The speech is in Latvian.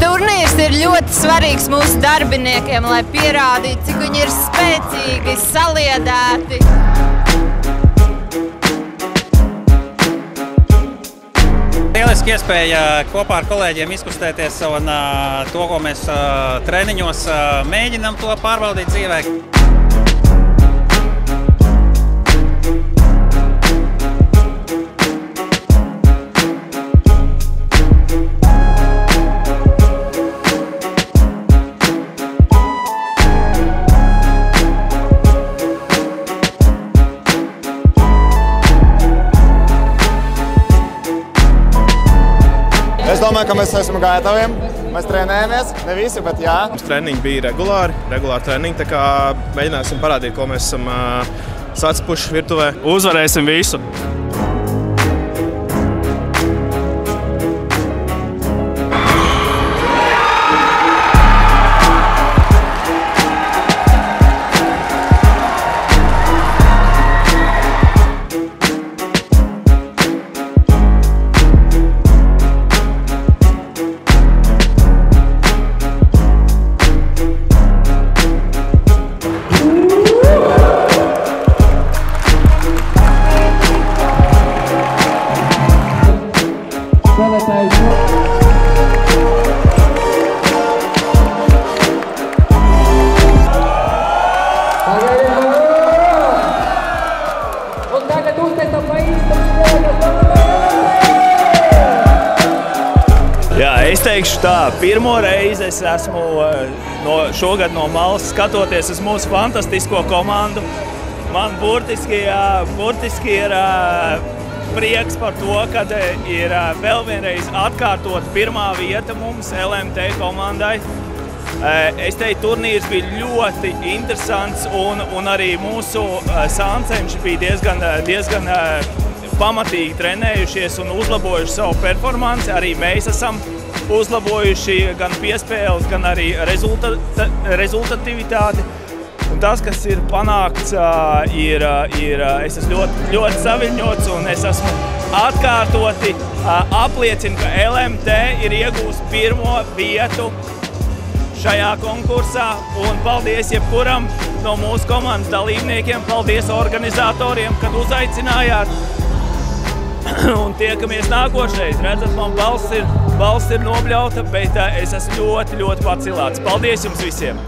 Turnīrs ir ļoti svarīgs mūsu darbiniekiem, lai pierādītu, cik viņi ir spēcīgi, saliedēti. Lieliski iespēja kopā ar kolēģiem izkustēties un to, ko mēs treniņos mēģinām to pārvaldīt dzīvē. Es domāju, ka mēs esam gatavi. Mēs trenējamies, ne visi, bet jā. Mums treniņi bija regulāri treniņi, tā kā mēģināsim parādīt, ko mēs esam sacepuši virtuvē. Uzvarēsim visu! Jā, es teikšu tā, pirmo reizi es esmu šogad no malas skatoties uz mūsu fantastisko komandu. Man burtiski ir prieks par to, ka ir vēl vienreiz atkārtot pirmā vieta mums LMT komandai. Es teiktu, turnīrs bija ļoti interesants un arī mūsu sāncenši bija diezgan pamatīgi trenējušies un uzlabojuši savu performanci. Arī mēs esam uzlabojuši gan piespēles, gan arī rezultativitāti. Un tas, kas ir panākts, es esmu ļoti saviņots un es esmu atkārtoti apliecinu, ka LMT ir iegūst pirmo vietu šajā konkursā. Un paldies jebkuram no mūsu komandas dalībniekiem, paldies organizatoriem, kad uzaicinājāt. Un tiekamies nākošreiz. Redzat, man balss ir nobļauta, bet es esmu ļoti pacilāts. Paldies jums visiem!